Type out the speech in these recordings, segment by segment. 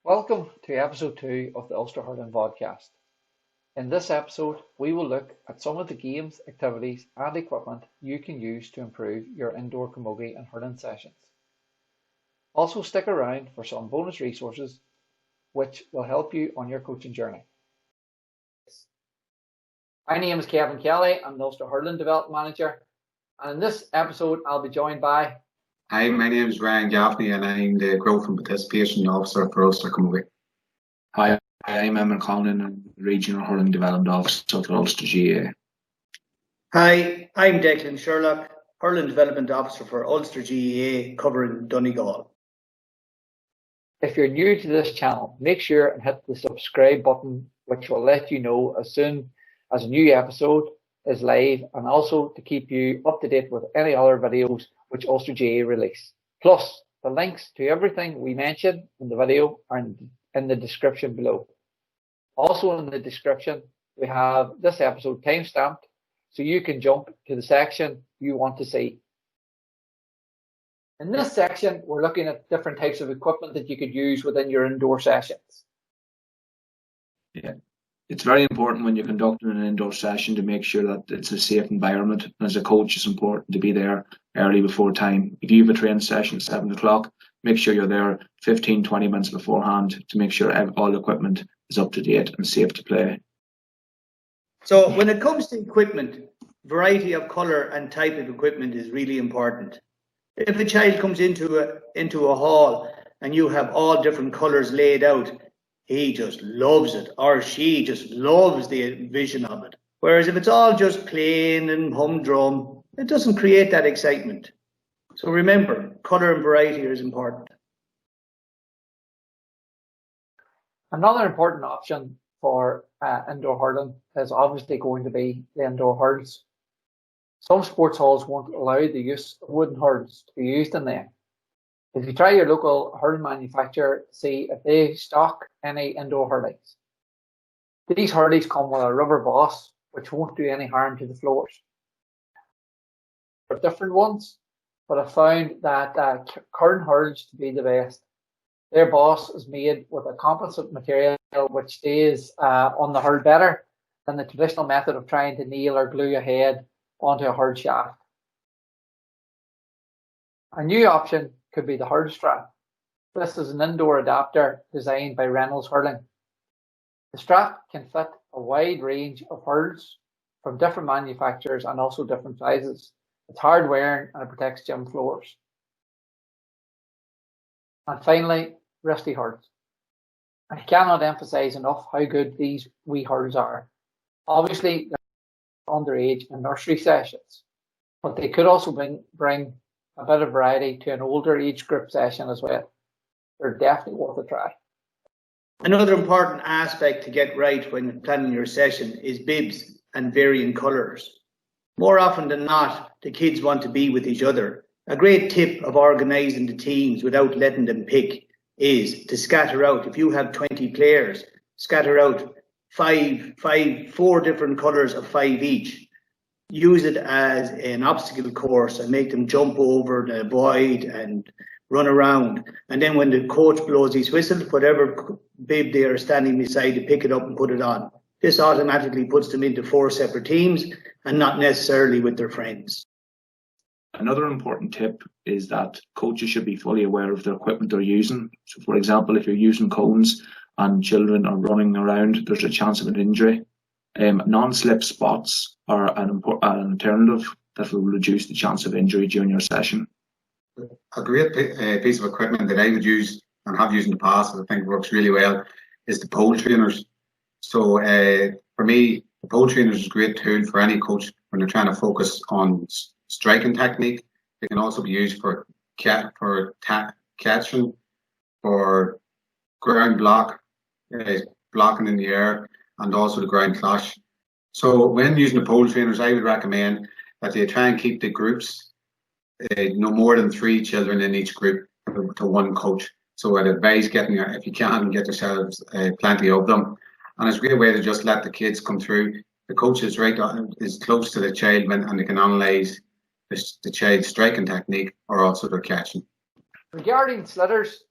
Welcome to episode 2 of the Ulster Hurling podcast. In this episode, we will look at some of the games, activities and equipment you can use to improve your indoor camogie and hurling sessions. Also stick around for some bonus resources which will help you on your coaching journey. My name is Kevin Kelly, I'm the Ulster Hurling Development Manager, and in this episode I'll be joined by... Hi, my name is Ryan Gaffney and I'm the Growth and Participation Officer for Ulster Camogie. Hi, I'm Emma Conlon, I'm Regional Hurling Development Officer for Ulster GAA. Hi, I'm Declan Sherlock, Hurling Development Officer for Ulster GAA covering Donegal. If you're new to this channel, make sure and hit the subscribe button, which will let you know as soon as a new episode is live, and also to keep you up to date with any other videos which Ulster GAA release. Plus, the links to everything we mention in the video are in the description below. Also in the description, we have this episode time-stamped, so you can jump to the section you want to see. In this section, we're looking at different types of equipment that you could use within your indoor sessions. Yeah, it's very important when you're conducting an indoor session to make sure that it's a safe environment. As a coach, it's important to be there early before time. If you have a training session at 7 o'clock, make sure you're there 15-20 minutes beforehand to make sure all equipment is up to date and safe to play. So when it comes to equipment, variety of colour and type of equipment is really important. If a child comes into a hall and you have all different colours laid out, he just loves it, or she just loves the vision of it. Whereas if it's all just plain and humdrum, it doesn't create that excitement. So remember, colour and variety is important. Another important option for indoor hurling is obviously going to be the indoor hurls. Some sports halls won't allow the use of wooden hurls to be used in them. If you try your local hurl manufacturer to see if they stock any indoor hurlings. These hurleys come with a rubber boss which won't do any harm to the floors. There are different ones, but I found that current hurls to be the best. Their boss is made with a composite material which stays on the hurl better than the traditional method of trying to nail or glue a head onto a hurl shaft. A new option could be the hurl strap. This is an indoor adapter designed by Reynolds Hurling. The strap can fit a wide range of hurls from different manufacturers and also different sizes. It's hard wearing and it protects gym floors. And finally, wristy hurls. I cannot emphasize enough how good these wee hurls are. Obviously, they're underage and nursery sessions, but they could also bring a bit of variety to an older age group session as well. They're definitely worth a try. Another important aspect to get right when planning your session is bibs and varying colours. More often than not, the kids want to be with each other. A great tip of organising the teams without letting them pick is to scatter out. If you have 20 players, scatter out four different colours of 5 each. Use it as an obstacle course and make them jump over the void and run around. And then when the coach blows his whistle, whatever bib they are standing beside, to pick it up and put it on. This automatically puts them into 4 separate teams and not necessarily with their friends. Another important tip is that coaches should be fully aware of the equipment they're using. So for example, if you're using cones and children are running around, there's a chance of an injury. Non-slip spots are an alternative that will reduce the chance of injury during your session. A great piece of equipment that I would use and have used in the past, that I think works really well, is the pole trainers. So for me, the pole trainers is a great tool for any coach when they're trying to focus on striking technique. They can also be used for catching, for ground block, blocking in the air, and also the ground clash. So when using the pole trainers, I would recommend that they try and keep the groups no more than 3 children in each group to one coach. So I'd advise getting, if you can, get yourselves plenty of them. And it's a great way to just let the kids come through. The coach is close to the child and they can analyse the child's striking technique or also their catching. Regarding slitters,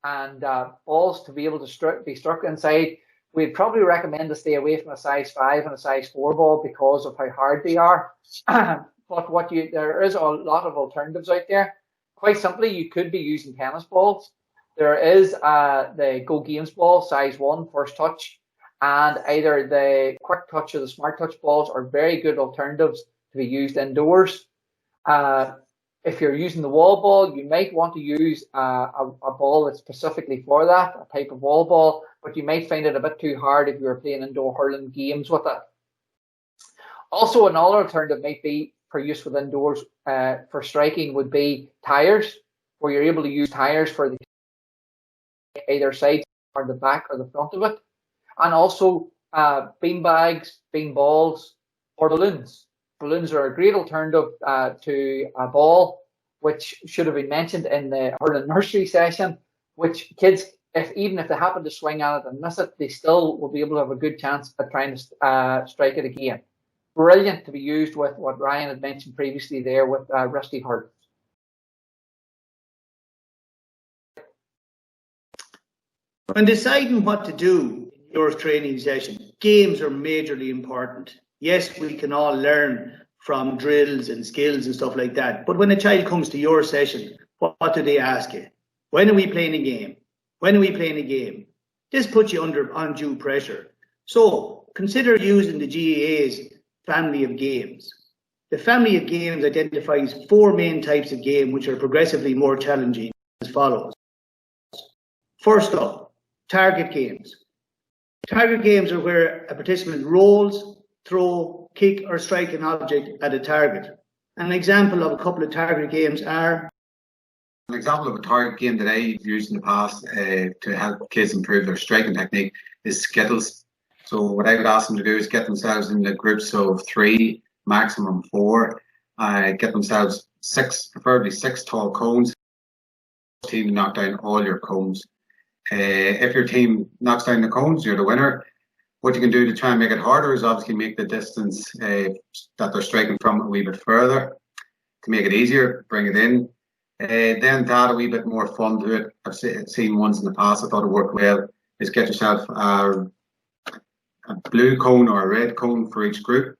and balls to be able to be struck inside, we'd probably recommend to stay away from a size 5 and a size 4 ball because of how hard they are. But there is a lot of alternatives out there. Quite simply, you could be using tennis balls. There is the Go Games ball, size 1, first touch, and either the Quick Touch or the Smart Touch balls are very good alternatives to be used indoors. If you're using the wall ball, you might want to use a ball that's specifically for that, a type of wall ball, but you might find it a bit too hard if you're playing indoor hurling games with it. Also, another alternative might be for use with indoors for striking would be tires, where you're able to use tires for the either side or the back or the front of it. And also bean bags, bean balls, or balloons. Balloons are a great alternative to a ball, which should have been mentioned in the hurling nursery session, which kids, even if they happen to swing at it and miss it, they still will be able to have a good chance at trying to strike it again. Brilliant to be used with what Ryan had mentioned previously there with rusty hurls. When deciding what to do in your training session, games are majorly important. Yes, we can all learn from drills and skills and stuff like that. But when a child comes to your session, what do they ask you? When are we playing a game? When are we playing a game? This puts you under undue pressure. So consider using the GAA's family of games. The family of games identifies 4 main types of game which are progressively more challenging as follows. First up, target games. Target games are where a participant rolls, throw, kick or strike an object at a target. An example of a couple of target games are... An example of a target game that I've used in the past to help kids improve their striking technique is Skittles. So what I would ask them to do is get themselves in the groups of 3, maximum 4, get themselves 6, preferably 6 tall cones. Team to knock down all your cones. If your team knocks down the cones, you're the winner. What you can do to try and make it harder is obviously make the distance that they're striking from a wee bit further. To make it easier, bring it in. Then to add a wee bit more fun to it, I've seen ones in the past I thought it worked well, is get yourself a blue cone or a red cone for each group.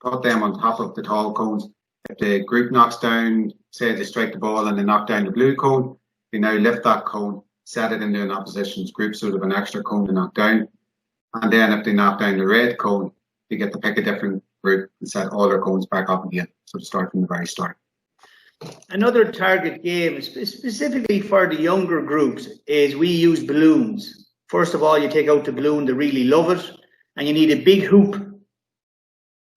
Put them on top of the tall cones. If the group knocks down, say they strike the ball and they knock down the blue cone, you now lift that cone, set it into an opposition's group so they have an extra cone to knock down. And then if they knock down the red cone, you get to pick a different group and set all their cones back up again. So to start from the very start. Another target game, specifically for the younger groups, is we use balloons. First of all, you take out the balloon, they really love it, and you need a big hoop.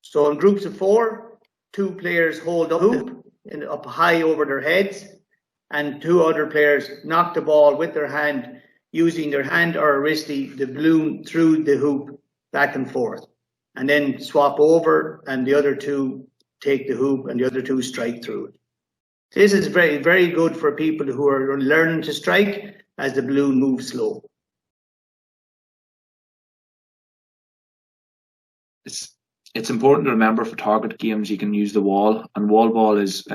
So in groups of 4, 2 players hold up the hoop up high over their heads, and 2 other players knock the ball with their hand, using their hand or a wristy, the balloon through the hoop back and forth, and then swap over, and the other 2 take the hoop and the other 2 strike through it. This is very, very good for people who are learning to strike as the balloon moves slow. It's important to remember for target games you can use the wall, and wall ball is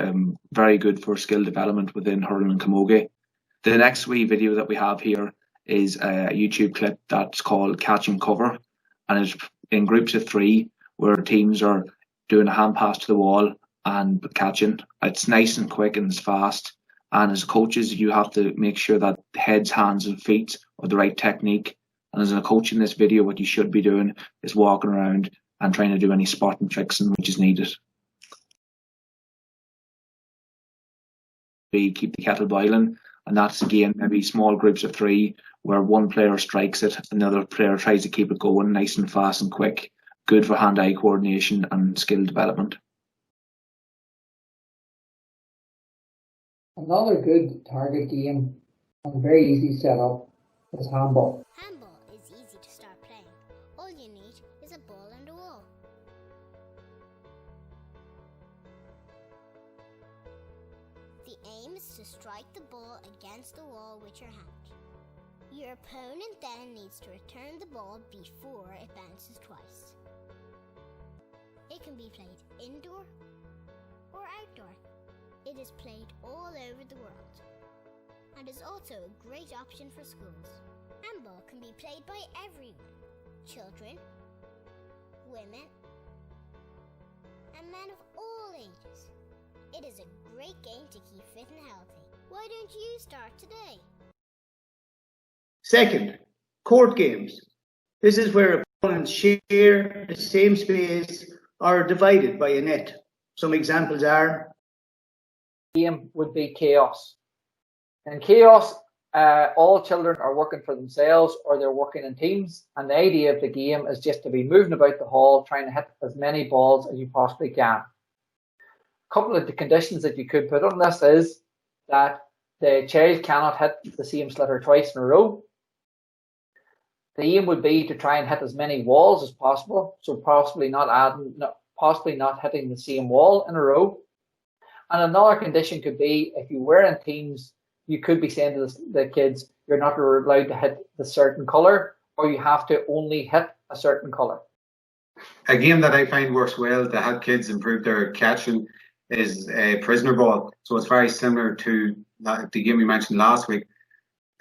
very good for skill development within hurling and camogie. The next wee video that we have here is a YouTube clip that's called Catch and Cover, and it's in groups of 3 where teams are doing a hand pass to the wall and catching. It's nice and quick and it's fast, and as coaches you have to make sure that heads, hands and feet are the right technique. And as a coach in this video, what you should be doing is walking around and trying to do any spotting tricks which is needed. We keep the kettle boiling, and that's again maybe small groups of 3 where one player strikes it, another player tries to keep it going nice and fast and quick. Good for hand-eye coordination and skill development. Another good target game and very easy setup is handball. Handball is easy to start playing. All you need is a ball and a wall. The aim is to strike the ball against the wall with your hand. Your opponent then needs to return the ball before it bounces twice. It can be played indoor or outdoor. It is played all over the world. and is also a great option for schools. Handball can be played by everyone, children, women, and men of all ages. It is a great game to keep fit and healthy. Why don't you start today? Second, court games. This is where opponents share the same space or are divided by a net. Some examples are: game would be chaos. In chaos, all children are working for themselves or they're working in teams, and the idea of the game is just to be moving about the hall trying to hit as many balls as you possibly can. A couple of the conditions that you could put on this is that the child cannot hit the same slitter twice in a row. The aim would be to try and hit as many walls as possible, so possibly not hitting the same wall in a row. And another condition could be, if you were in teams, you could be saying to the kids, you're not allowed to hit the certain colour, or you have to only hit a certain colour. A game that I find works well to help kids improve their catching is a prisoner ball. So it's very similar to the game we mentioned last week,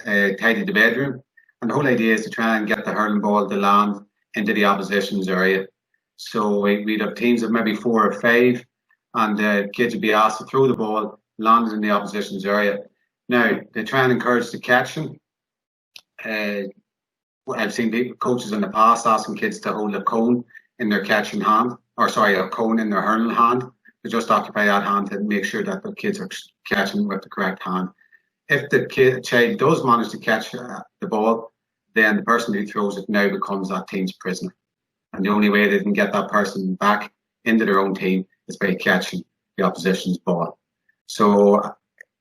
Tidy the Bedroom. And the whole idea is to try and get the hurling ball to land into the opposition's area. So we'd have teams of maybe 4 or 5, and the kids would be asked to throw the ball, land it in the opposition's area. Now, they try and encourage the catching. I've seen coaches in the past asking kids to hold a cone in their catching hand, a cone in their hurling hand, to just occupy that hand to make sure that the kids are catching with the correct hand. If the child does manage to catch the ball, then the person who throws it now becomes that team's prisoner. And the only way they can get that person back into their own team is by catching the opposition's ball. So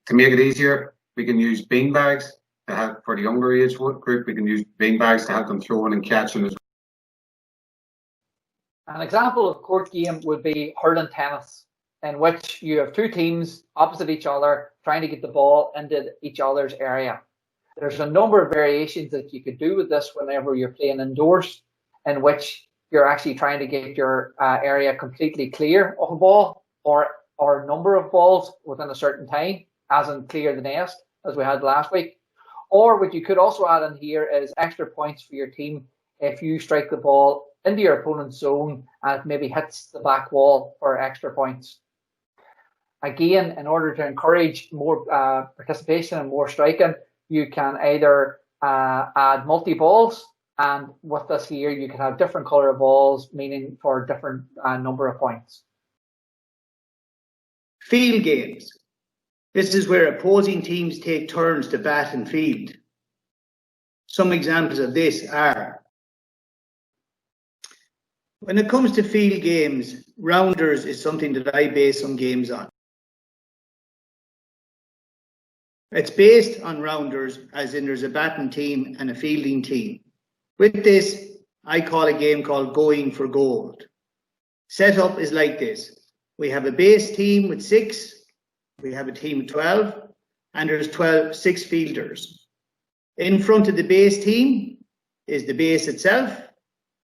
to make it easier, we can use bean bags to help for the younger age group. We can use bean bags to help them throwing and catching as well. An example of court game would be hurling tennis, in which you have 2 teams opposite each other trying to get the ball into each other's area. There's a number of variations that you could do with this whenever you're playing indoors, in which you're actually trying to get your area completely clear of a ball or a number of balls within a certain time, as in clear the nest, as we had last week. Or what you could also add in here is extra points for your team if you strike the ball into your opponent's zone and it maybe hits the back wall for extra points. Again, in order to encourage more participation and more striking, you can either add multi-balls, and with this here, you can have different colour balls, meaning for different number of points. Field games. This is where opposing teams take turns to bat and field. Some examples of this are: when it comes to field games, rounders is something that I base some games on. It's based on rounders, as in there's a batting team and a fielding team. With this, I call a game called Going for Gold. Setup is like this. We have a base team with 6, we have a team of 12, and there's 6 fielders. In front of the base team is the base itself,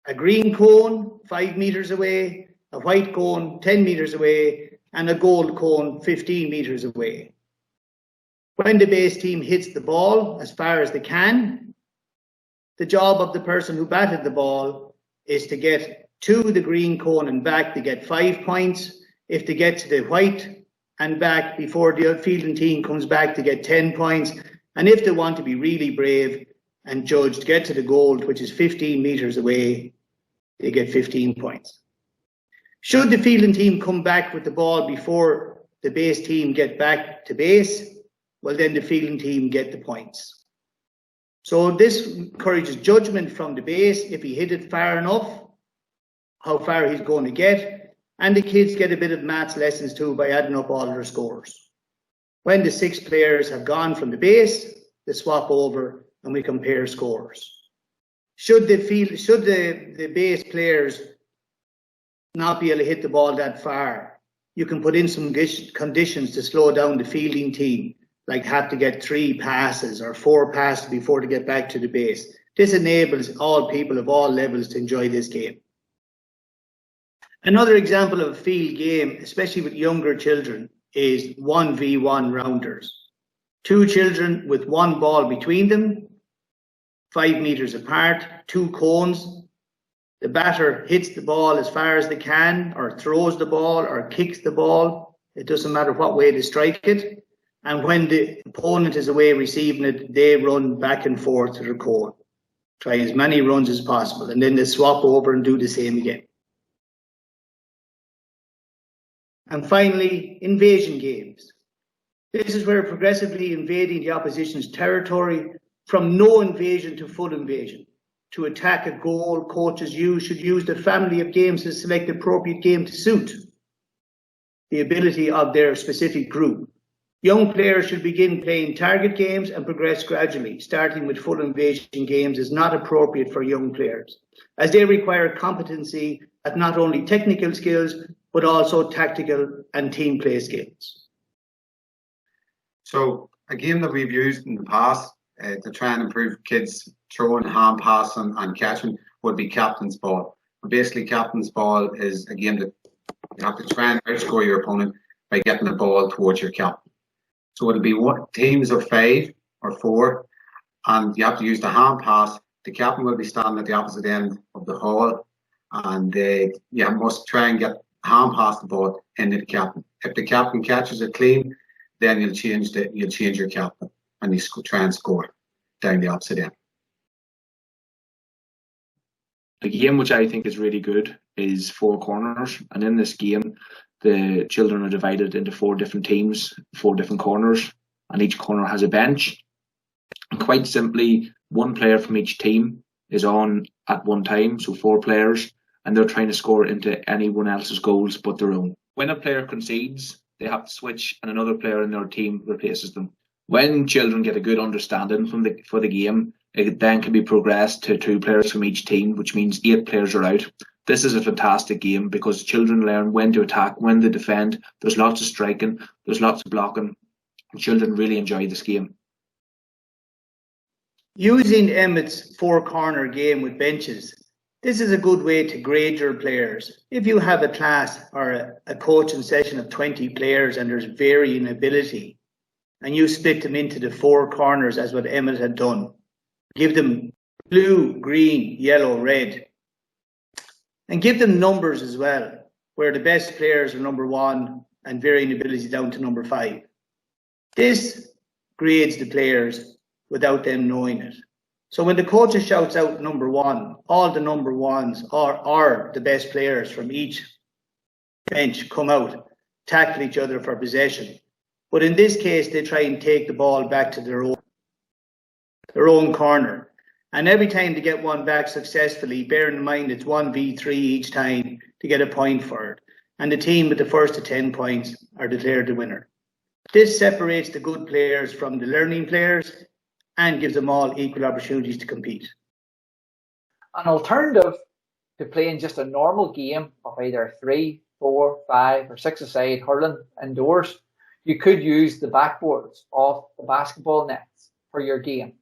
a green cone 5 meters away, a white cone 10 meters away, and a gold cone 15 meters away. When the base team hits the ball as far as they can, the job of the person who batted the ball is to get to the green cone and back to get 5 points. If they get to the white and back before the fielding team comes back, to get 10 points. And if they want to be really brave and judge to get to the gold, which is 15 meters away, they get 15 points. Should the fielding team come back with the ball before the base team get back to base, well, then the fielding team get the points. So this encourages judgment from the base, if he hit it far enough, how far he's going to get, and the kids get a bit of maths lessons too by adding up all their scores. When the 6 players have gone from the base, they swap over and we compare scores. Should the base players not be able to hit the ball that far, you can put in some conditions to slow down the fielding team, like have to get 3 passes or 4 passes before they get back to the base. This enables all people of all levels to enjoy this game. Another example of a field game, especially with younger children, is 1v1 rounders. 2 children with 1 ball between them, 5 meters apart, 2 cones. The batter hits the ball as far as they can, or throws the ball, or kicks the ball. It doesn't matter what way they strike it. And when the opponent is away receiving it, they run back and forth to the cone. Try as many runs as possible, and then they swap over and do the same again. And finally, invasion games. This is where progressively invading the opposition's territory from no invasion to full invasion. To attack a goal, coaches should use the family of games to select the appropriate game to suit the ability of their specific group. Young players should begin playing target games and progress gradually. Starting with full invasion games is not appropriate for young players, as they require competency at not only technical skills, but also tactical and team play skills. So a game that we've used in the past to try and improve kids throwing, hand passing and catching would be captain's ball. Basically, captain's ball is a game that you have to try and outscore your opponent by getting the ball towards your captain. So it'll be teams of 5 or 4, and you have to use the hand pass. The captain will be standing at the opposite end of the hall, and you must try and get hand pass the ball into the captain. If the captain catches it clean, then you'll change your captain, and you try and score down the opposite end. The game which I think is really good is 4 corners, and in this game the children are divided into 4 different teams, 4 different corners, and each corner has a bench. And quite simply, 1 player from each team is on at one time, so 4 players, and they're trying to score into anyone else's goals but their own. When a player concedes, they have to switch and another player in their team replaces them. When children get a good understanding for the game, it then can be progressed to 2 players from each team, which means 8 players are out. This is a fantastic game because children learn when to attack, when to defend. There's lots of striking, there's lots of blocking. Children really enjoy this game. Using Emmett's 4 corner game with benches, this is a good way to grade your players. If you have a class or a coaching session of 20 players and there's varying ability, and you split them into the 4 corners as what Emmett had done, give them blue, green, yellow, red, and give them numbers as well, where the best players are number 1 and varying ability down to number 5. This grades the players without them knowing it. So when the coach shouts out number 1, all the number 1s are the best players from each bench come out, tackle each other for possession. But in this case, they try and take the ball back to their own corner. And every time they get one back successfully, bear in mind it's 1v3 each time to get a point for it. And the team with the first to 10 points are declared the winner. This separates the good players from the learning players and gives them all equal opportunities to compete. An alternative to playing just a normal game of either 3, 4, 5 or 6-a-side hurling indoors, you could use the backboards of the basketball nets for your game,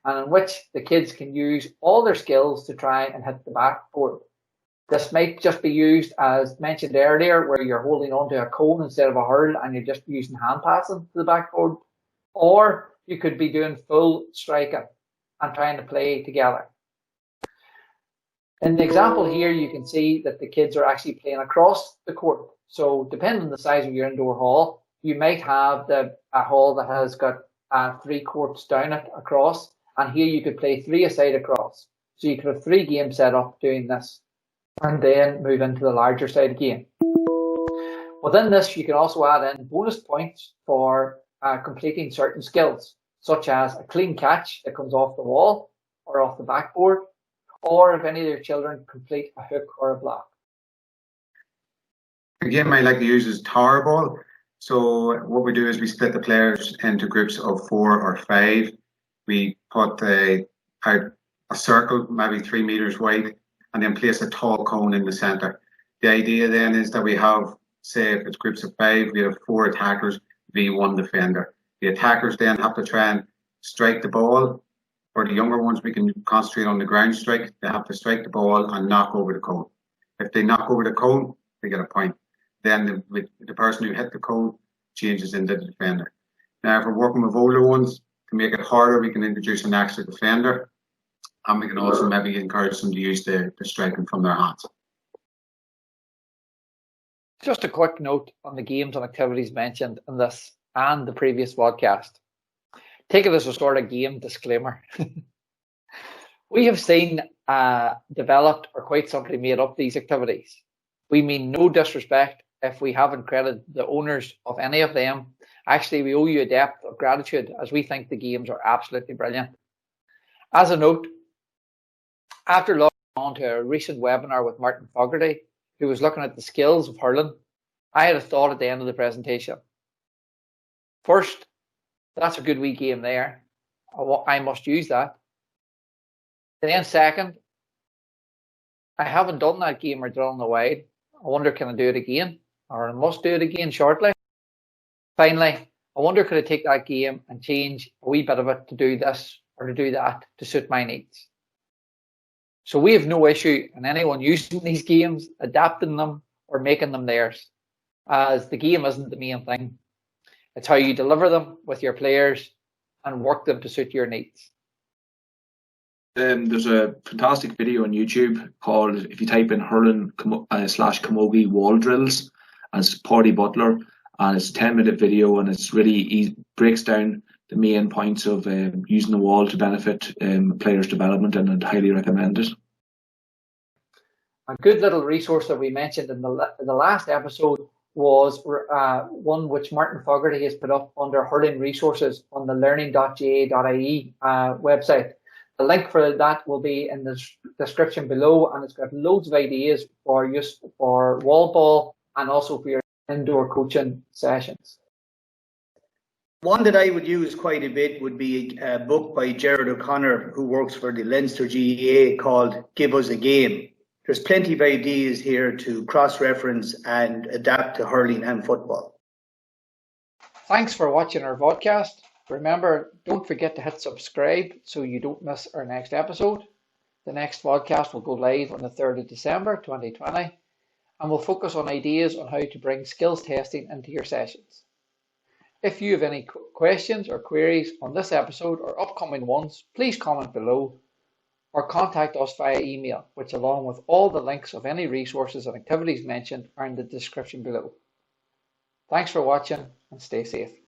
and in which the kids can use all their skills to try and hit the backboard. This might just be used, as mentioned earlier, where you're holding onto a cone instead of a hurl and you're just using hand passing to the backboard. Or you could be doing full striking and trying to play together. In the example here, you can see that the kids are actually playing across the court. So depending on the size of your indoor hall, you might have a hall that has got 3 courts down it across, and here you could play 3 aside across. So you could have 3 games set up doing this, and then move into the larger side game. Within this, you can also add in bonus points for completing certain skills, such as a clean catch that comes off the wall or off the backboard, or if any of your children complete a hook or a block. A game I like to use is tower ball. So what we do is we split the players into groups of 4 or 5. We put a circle, maybe 3 meters wide, and then place a tall cone in the center. The idea then is that we have, say, if it's groups of 5, we have 4 attackers v 1 defender. The attackers then have to try and strike the ball. For the younger ones, we can concentrate on the ground strike. They have to strike the ball and knock over the cone. If they knock over the cone, they get a point. Then the person who hit the cone changes into the defender. Now, if we're working with older ones, to make it harder, we can introduce an extra defender, and we can also maybe encourage them to use the striking from their hands. Just a quick note on the games and activities mentioned in this and the previous podcast. Take it as a sort of game disclaimer. We have seen developed or quite simply made up these activities. We mean no disrespect if we haven't credited the owners of any of them. Actually, we owe you a debt of gratitude as we think the games are absolutely brilliant. As a note, after logging on to a recent webinar with Martin Fogarty, who was looking at the skills of hurling, I had a thought at the end of the presentation. First, that's a good wee game there. I must use that. Then second, I haven't done that game or drill in a while. I wonder, can I do it again? Or I must do it again shortly. Finally, I wonder, could I take that game and change a wee bit of it to do this or to do that to suit my needs? So we have no issue in anyone using these games, adapting them or making them theirs, as the game isn't the main thing. It's how you deliver them with your players and work them to suit your needs. There's a fantastic video on YouTube called, if you type in hurling / Camogie wall drills, and it's Paddy Butler, and it's a 10-minute video, and it's really breaks down the main points of using the wall to benefit players' development, and I'd highly recommend it. A good little resource that we mentioned in the last episode was one which Martin Fogarty has put up under hurling resources on the learning.ga.ie website. The link for that will be in the description below, and it's got loads of ideas for use for wall ball and also for your indoor coaching sessions. One that I would use quite a bit would be a book by Gerard O'Connor, who works for the Leinster GAA, called Give Us a Game. There's plenty of ideas here to cross-reference and adapt to hurling and football. Thanks for watching our podcast. Remember, don't forget to hit subscribe so you don't miss our next episode. The next podcast will go live on the 3rd of December 2020, and we'll focus on ideas on how to bring skills testing into your sessions. If you have any questions or queries on this episode or upcoming ones, please comment below or contact us via email, which along with all the links of any resources and activities mentioned are in the description below. Thanks for watching and stay safe.